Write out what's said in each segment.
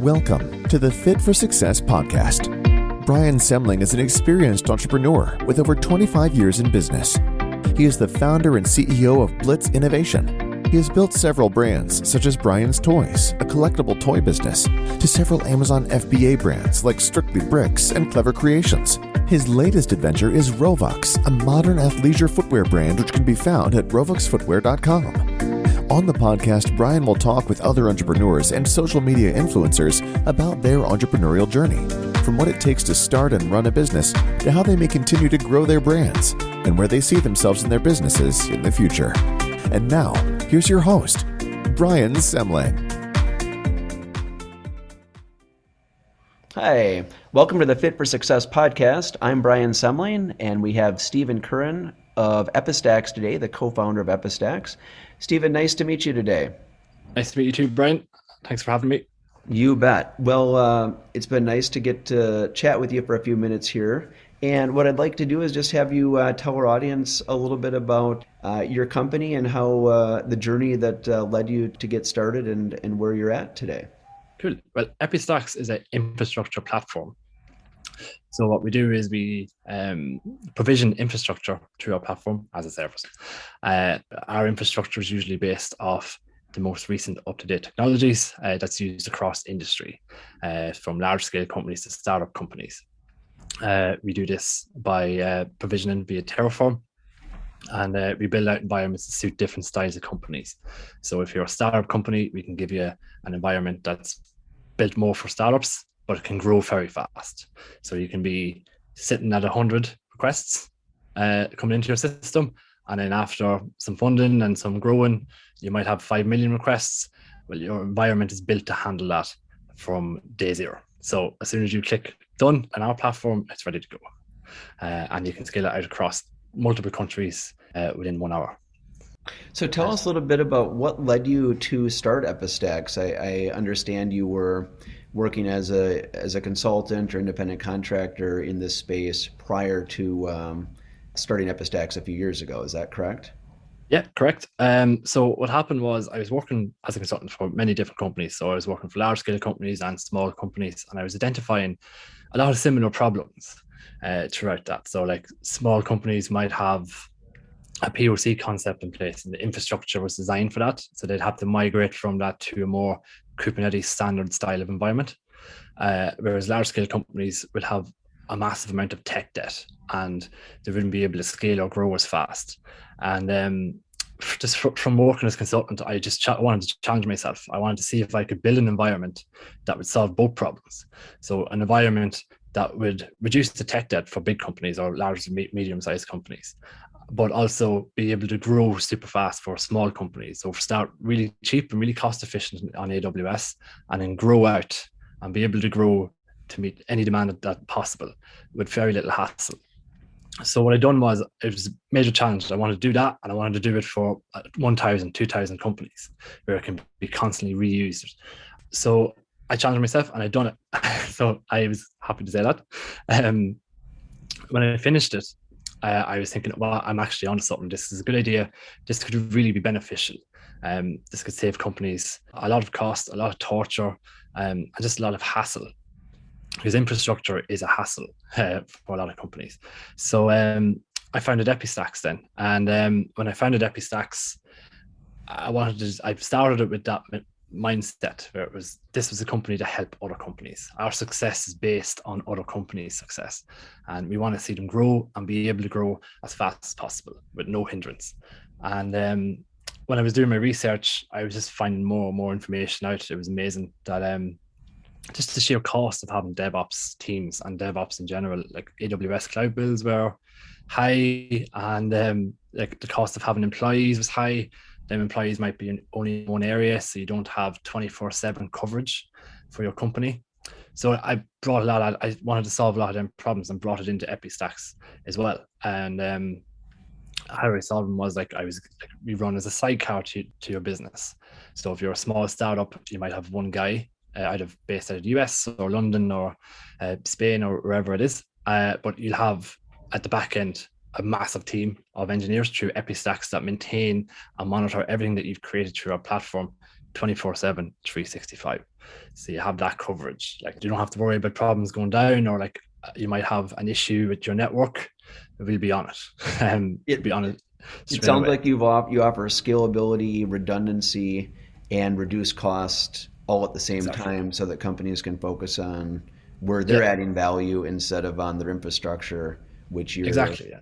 Welcome to the Fit for Success podcast. Brian Semling is an experienced entrepreneur with over 25 years in business. He is the founder and CEO of Blitz Innovation. He has built several brands such as Brian's Toys, a collectible toy business, to several Amazon FBA brands like Strictly Bricks and Clever Creations. His latest adventure is Rovox, a modern athleisure footwear brand which can be found at rovoxfootwear.com. On the podcast, Brian will talk with other entrepreneurs and social media influencers about their entrepreneurial journey, from what it takes to start and run a business to how they may continue to grow their brands and where they see themselves in their businesses in the future. And now, here's your host, Brian Semling. Hi, welcome to the Fit for Success podcast. I'm Brian Semling, and we have Stephen Curran of Epistacks today, the co-founder of Epistacks. Stephen, nice to meet you today. Nice to meet you too, Brian. Thanks for having me. You bet. Well, it's been nice to get to chat with you for a few minutes here. And what I'd like to do is just have you tell our audience a little bit about your company and how the journey that led you to get started and where you're at today. Cool. Well, Epistacks is an infrastructure platform. So what we do is we provision infrastructure through our platform as a service. Our infrastructure is usually based off the most recent up-to-date technologies that's used across industry, from large-scale companies to startup companies. We do this by provisioning via Terraform, and we build out environments to suit different styles of companies. So if you're a startup company, we can give you an environment that's built more for startups, but it can grow very fast. So you can be sitting at 100 requests coming into your system, and then after some funding and some growing, you might have 5 million requests. Well, your environment is built to handle that from day zero. So as soon as you click done on our platform, it's ready to go. And you can scale it out across multiple countries within 1 hour. So tell us a little bit about what led you to start Epistacks. I understand you were working as a consultant or independent contractor in this space prior to starting Epistacks a few years ago. Is that correct? Yeah, correct. So what happened was I was working as a consultant for many different companies. So I was working for large scale companies and small companies, and I was identifying a lot of similar problems throughout that. So like small companies might have a POC concept in place, and the infrastructure was designed for that. So they'd have to migrate from that to a more Kubernetes standard style of environment. Whereas large scale companies would have a massive amount of tech debt and they wouldn't be able to scale or grow as fast. And just from working as a consultant, I just wanted to challenge myself. I wanted to see if I could build an environment that would solve both problems. So an environment that would reduce the tech debt for big companies or large, medium-sized companies, but also be able to grow super fast for small companies. So start really cheap and really cost efficient on AWS, and then grow out and be able to grow to meet any demand that possible with very little hassle. So what I done was, it was a major challenge. I wanted to do that, and I wanted to do it for 1,000, 2,000 companies where it can be constantly reused. So I challenged myself and I done it. So I was happy to say that. When I finished it, I was thinking, well, I'm actually onto something. This is a good idea. This could really be beneficial. This could save companies a lot of cost, a lot of torture, and just a lot of hassle. Because infrastructure is a hassle for a lot of companies. So I founded Epistacks then. And when I founded Epistacks, I started it with that mindset where this was a company to help other companies. Our success is based on other companies' success, and we want to see them grow and be able to grow as fast as possible with no hindrance. And when I was doing my research, I was just finding more and more information out. It was amazing that just the sheer cost of having DevOps teams and DevOps in general, like AWS cloud bills were high, and like the cost of having employees was high. Them employees might be in only one area, so you don't have 24/7 coverage for your company. So I wanted to solve a lot of them problems and brought it into Epistacks as well. And how I solved them was we run as a sidecar to your business. So if you're a small startup, you might have one guy based out of the US or London or Spain or wherever it is, but you'll have at the back end a massive team of engineers through Epistacks that maintain and monitor everything that you've created through our platform 24/7, 365. So you have that coverage. Like you don't have to worry about problems going down, or like you might have an issue with your network. We'll be on it. It Be on it it straight sounds away. like you offer scalability, redundancy, and reduce cost all at the same Exactly. time so that companies can focus on where they're Yeah, adding value instead of on their infrastructure, which you're exactly. Yeah.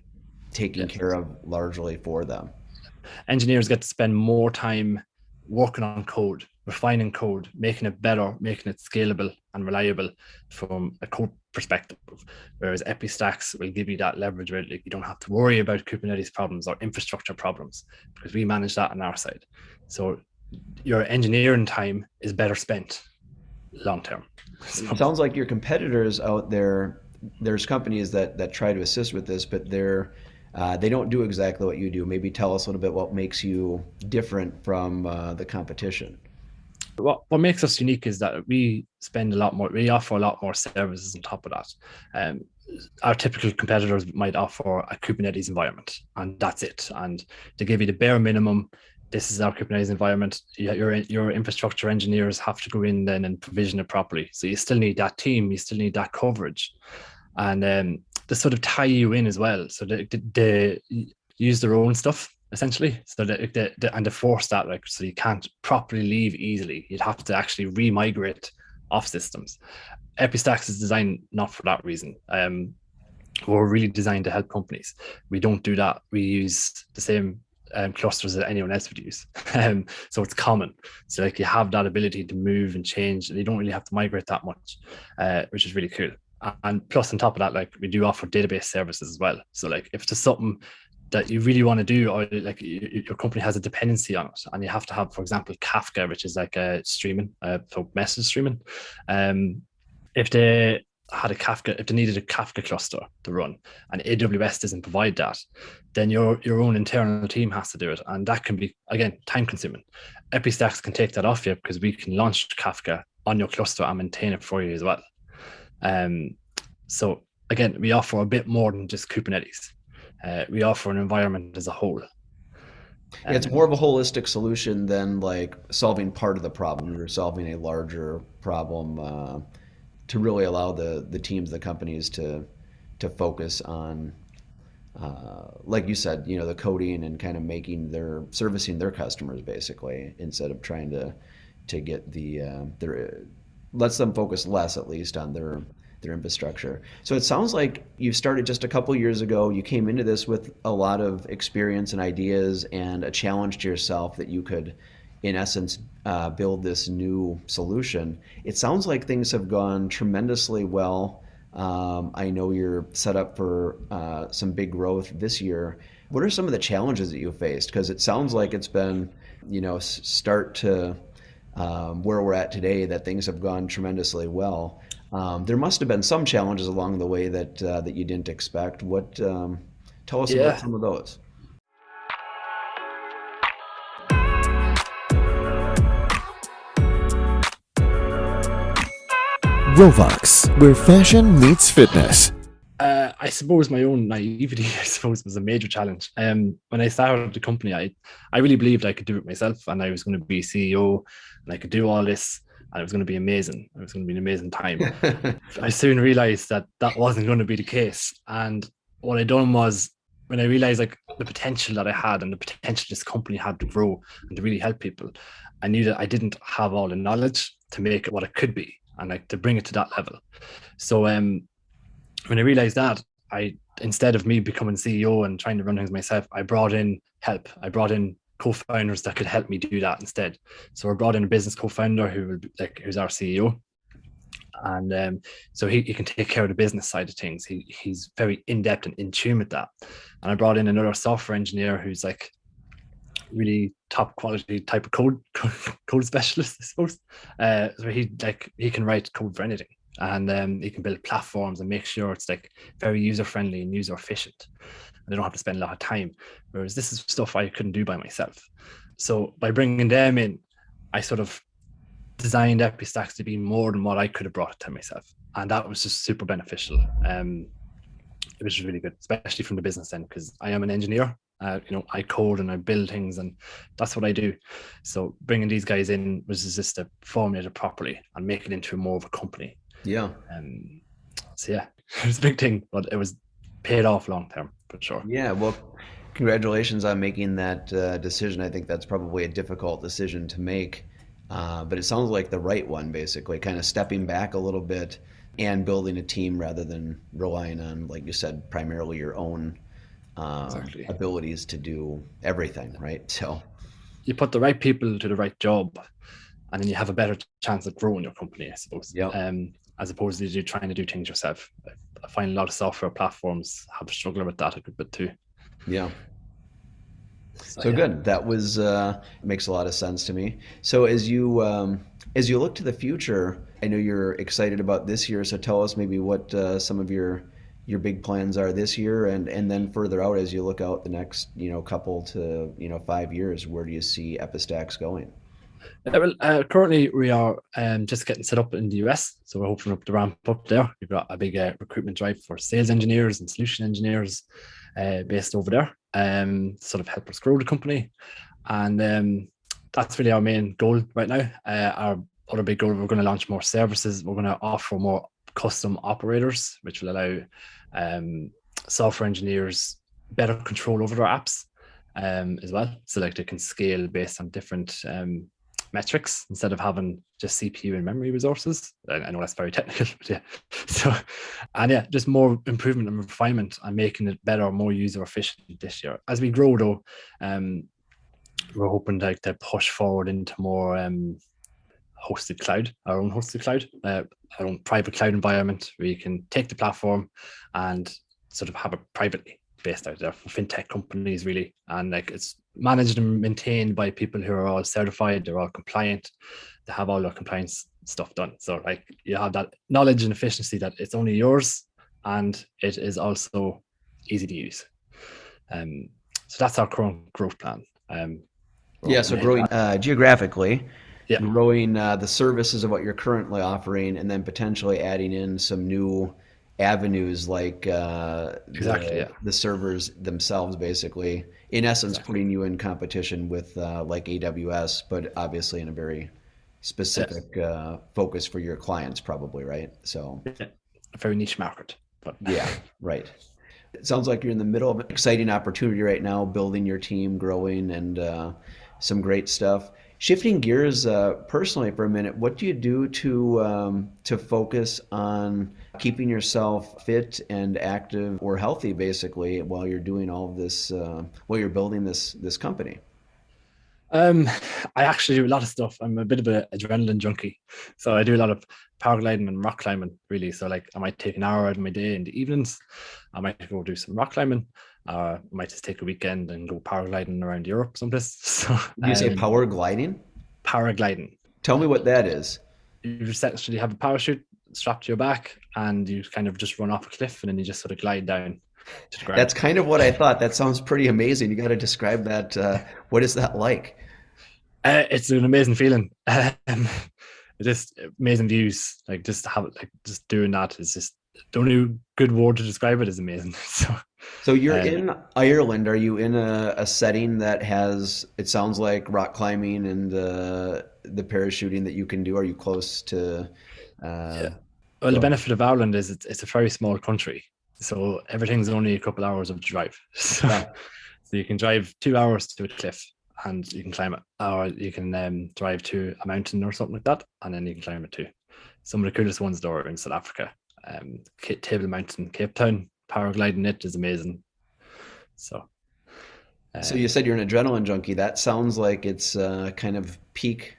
taking Yeah. care of largely for them. Engineers get to spend more time working on code, refining code, making it better, making it scalable and reliable from a code perspective. Whereas Epistacks will give you that leverage where like, you don't have to worry about Kubernetes problems or infrastructure problems because we manage that on our side. So your engineering time is better spent long term. It So, sounds like your competitors out there, there's companies that try to assist with this, but they don't do exactly what you do. Maybe tell us a little bit what makes you different from the competition. what makes us unique is that we spend a lot more, we offer a lot more services on top of that. Um, our typical competitors might offer a Kubernetes environment and that's it. And they give you the bare minimum. This is our Kubernetes environment. Your infrastructure engineers have to go in then and provision it properly. So you still need that team, you still need that coverage. And to sort of tie you in as well. So they use their own stuff essentially. So and they force that, like, so you can't properly leave easily. You'd have to actually re-migrate off systems. Epistacks is designed not for that reason. We're really designed to help companies. We don't do that. We use the same clusters that anyone else would use. So it's common. So like you have that ability to move and change, and you don't really have to migrate that much, which is really cool. And plus, on top of that, like we do offer database services as well. So like if there's something that you really want to do, or like your company has a dependency on it, and you have to have, for example, Kafka, which is like a streaming, so message streaming. If they had a Kafka, if they needed a Kafka cluster to run, and AWS doesn't provide that, then your own internal team has to do it, and that can be again time consuming. Epistacks can take that off you because we can launch Kafka on your cluster and maintain it for you as well. Um, so again, we offer a bit more than just Kubernetes. We offer an environment as a whole. Yeah, it's more of a holistic solution than like solving part of the problem. You're solving a larger problem to really allow the teams, the companies to focus on, like you said, the coding and kind of making their servicing their customers basically instead of trying to get their lets them focus less at least on their infrastructure. So it sounds like you started just a couple years ago. You came into this with a lot of experience and ideas and a challenge to yourself that you could, in essence, build this new solution. It sounds like things have gone tremendously well. I know you're set up for some big growth this year. What are some of the challenges that you faced? Because it sounds like it's been, start to where we're at today, that things have gone tremendously well. There must have been some challenges along the way that you didn't expect. Tell us about Yeah, some of those. Rovox, where fashion meets fitness. I suppose my own naivety, I suppose, was a major challenge. When I started the company, I really believed I could do it myself, and I was going to be CEO, and I could do all this, and it was going to be amazing. It was going to be an amazing time. I soon realized that that wasn't going to be the case, and what I done was, when I realized like the potential that I had and the potential this company had to grow and to really help people, I knew that I didn't have all the knowledge to make it what it could be and like to bring it to that level. So when I realized that, I instead of me becoming CEO and trying to run things myself, I brought in help. I brought in co-founders that could help me do that instead. So I brought in a business co-founder who's our CEO, and so he can take care of the business side of things. He's very in depth and in tune with that. And I brought in another software engineer who's like really top quality type of code specialist, I suppose. So he can write code for anything, and he can build platforms and make sure it's like very user friendly and user efficient. And they don't have to spend a lot of time. Whereas this is stuff I couldn't do by myself. So by bringing them in, I sort of designed Epistacks to be more than what I could have brought it to myself, and that was just super beneficial. It was really good, especially from the business end, because I am an engineer I code and I build things, and that's what I do. So bringing these guys in was just to formulate it properly and make it into more of a company. Yeah. So yeah, it was a big thing, but it was paid off long term for sure. Yeah. Well, congratulations on making that decision. I think that's probably a difficult decision to make, but it sounds like the right one, basically, kind of stepping back a little bit and building a team rather than relying on, like you said, primarily your own Exactly. abilities to do everything, right? So, You put the right people to the right job, and then you have a better chance of growing your company, I suppose. yep. As opposed to you trying to do things yourself. I find a lot of software platforms have struggled with that a good bit too. Yeah. So So yeah. good. That was makes a lot of sense to me. So as you look to the future, I know you're excited about this year. So tell us maybe what some of your big plans are this year, and then further out as you look out the next couple to 5 years. Where do you see Epistacks going? Currently we are just getting set up in the US, so we're hoping up to ramp up there. We've got a big recruitment drive for sales engineers and solution engineers based over there, sort of help us grow the company, and that's really our main goal right now. Our other big goal, we're going to launch more services. We're going to offer more custom operators, which will allow software engineers better control over their apps as well. So like they can scale based on different metrics instead of having just CPU and memory resources. I know that's very technical, but yeah. So, and yeah, just more improvement and refinement and making it better, more user efficient this year. As we grow though, we're hoping to push forward into more hosted cloud, our own hosted cloud, our own private cloud environment where you can take the platform and sort of have it privately based out there for fintech companies really, and like it's managed and maintained by people who are all certified, they're all compliant, they have all their compliance stuff done. So like you have that knowledge and efficiency that it's only yours and it is also easy to use. So that's our current growth plan. Yeah. So growing geographically, Yeah, growing the services of what you're currently offering, and then potentially adding in some new avenues like exactly. Yeah, the servers themselves, basically, in essence, exactly. putting you in competition with like AWS, but obviously in a very Yes. specific focus for your clients, probably, right? So, Yeah. A very niche market, but yeah, right. It sounds like you're in the middle of an exciting opportunity right now, building your team, growing, and some great stuff. Shifting gears personally for a minute, what do you do to focus on keeping yourself fit and active or healthy, basically, while you're doing all of this, while you're building this company? Um, I actually do a lot of stuff. I'm a bit of an adrenaline junkie, so I do a lot of paragliding and rock climbing. Really, so like I might take an hour out of my day in the evenings. I might go do some rock climbing. I might just take a weekend and go paragliding around Europe someplace. So, Do you say power gliding? paragliding. Tell me what that is. You essentially have a parachute strapped to your back, and you kind of just run off a cliff, and then you just sort of glide down to the That's ground. kind of what I thought. That sounds pretty amazing. You got to describe that. What is that like? It's an amazing feeling. Just amazing views. Like just have like just doing that is just the only good word to describe it is amazing. So So you're uh, in Ireland. Are you in a setting that has, it sounds like rock climbing and the parachuting that you can do? Are you close to, yeah. uh, Well, go the ahead. benefit of Ireland is it's a very small country, so everything's only a couple hours of drive. So, Yeah. so you can drive 2 hours to a cliff and you can climb it, or you can drive to a mountain or something like that, and then you can climb it too. Some of the coolest ones though are in South Africa. Table Mountain, Cape Town, paragliding it is amazing. So So uh, you said you're an adrenaline junkie. That sounds like it's kind of peak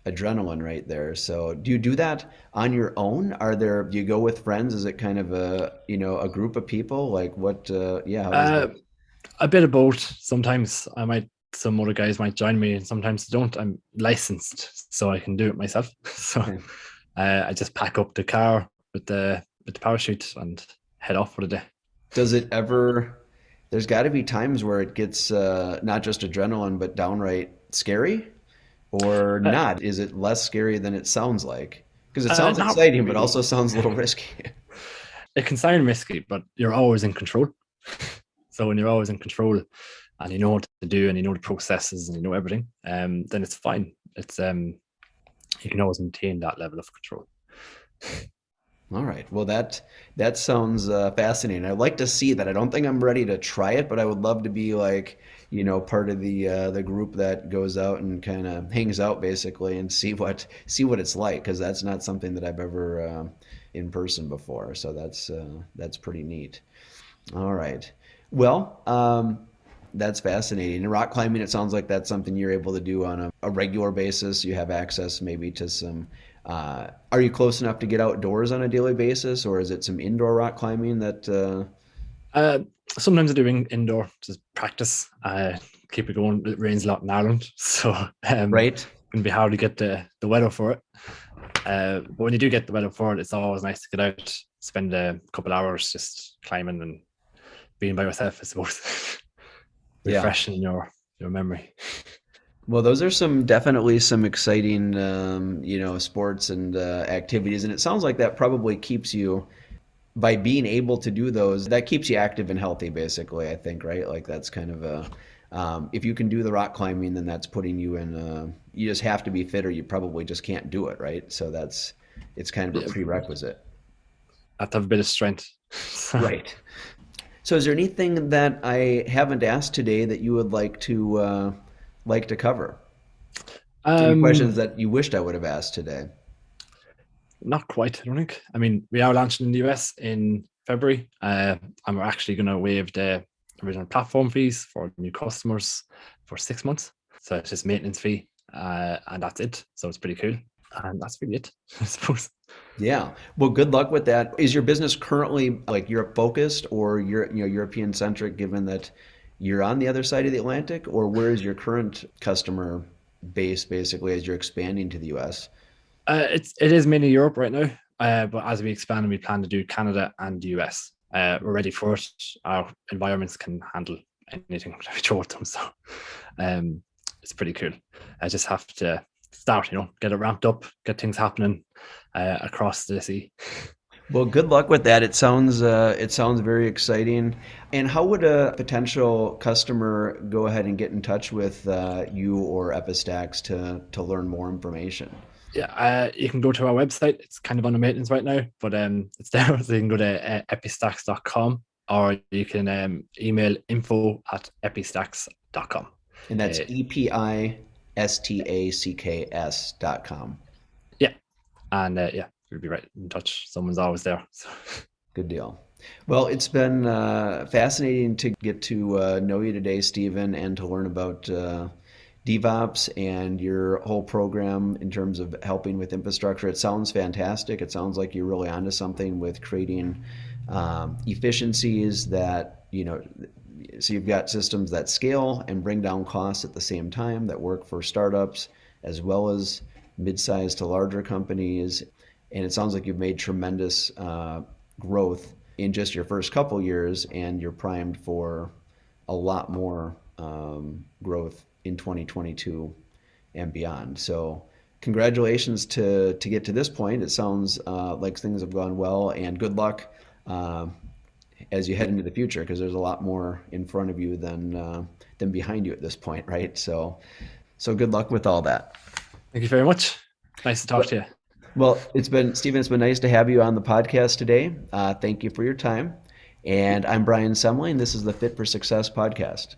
adrenaline right there. So do you do that on your own? Do you go with friends? Is it kind of a group of people? Like what, yeah, how does uh, it? a bit of both. Sometimes some other guys might join me, and sometimes they don't. I'm licensed, so I can do it myself. So Okay. I just pack up the car with the parachute and head off for the day. Does it ever, there's got to be times where it gets not just adrenaline, but downright scary or Uh, not? Is it less scary than it sounds like? Because it sounds Not exciting, but really. also sounds a little risky. It can sound risky, but you're always in control. So when you're always in control, and you know what to do and you know the processes and you know everything, then it's fine. It's you can always maintain that level of control. All right. Well, that sounds fascinating. I'd like to see that. I don't think I'm ready to try it, but I would love to be like, part of the group that goes out and kind of hangs out basically and see what it's like because that's not something that I've ever in person before. So that's pretty neat. All right. Well, that's fascinating. And rock climbing, it sounds like that's something you're able to do on a regular basis. You have access maybe to some. Are you close enough to get outdoors on a daily basis, or is it some indoor rock climbing that? Uh, Sometimes I do indoor, just practice. Keep it going. It rains a lot in Ireland, so Right. it can be hard to get the weather for it. But when you do get the weather for it, it's always nice to get out, spend a couple hours just climbing and being by yourself, I suppose. Yeah. Refreshing your memory. Well, those are definitely some exciting, sports and activities, and it sounds like that probably keeps you by being able to do those, that keeps you active and healthy, basically, I think, right? Like that's kind of if you can do the rock climbing, then that's putting you in, you just have to be fit or you probably just can't do it, right? So it's kind of a Yeah, prerequisite. have to have a bit of strength. Right. So is there anything that I haven't asked today that you would like to cover? Any questions um, that you wished I would have asked today? Not quite, I don't think. I mean, we are launching in the US in February, and we're actually going to waive the original platform fees for new customers for 6 months. So it's just maintenance fee, and that's it. So it's pretty cool, and that's really it, I suppose. Yeah. Well, good luck with that. Is your business currently like Europe focused or European centric, given that you're on the other side of the Atlantic, or where is your current customer base basically as you're expanding to the US? It is mainly Europe right now, but as we expand, we plan to do Canada and the US. We're ready for it. Our environments can handle anything that we throw at them, so um, it's pretty cool. I just have to start, get it ramped up, get things happening across the sea. Well, good luck with that. It sounds very exciting. And how would a potential customer go ahead and get in touch with you or Epistacks to learn more information? Yeah, you can go to our website. It's kind of on the maintenance right now, but it's there. So you can go to epistacks.com or you can email info@epistacks.com. And that's Uh, EPISTACKS.com. yeah, and yeah, we'll be right in touch. Someone's always there. So. Good deal. Well, it's been fascinating to get to know you today, Stephen, and to learn about Devops and your whole program in terms of helping with infrastructure. It sounds fantastic. It sounds like you're really onto something with creating efficiencies so you've got systems that scale and bring down costs at the same time that work for startups as well as mid-sized to larger companies. And it sounds like you've made tremendous growth in just your first couple years, and you're primed for a lot more growth in 2022 and beyond. So, congratulations to get to this point. It sounds like things have gone well, and good luck uh, as you head into the future because there's a lot more in front of you than behind you at this point, right? So good luck with all that. Thank you very much. Nice to talk to you. Well, Stephen, it's been nice to have you on the podcast today. Thank you for your time. And I'm Brian Semling. This is the Fit for Success podcast.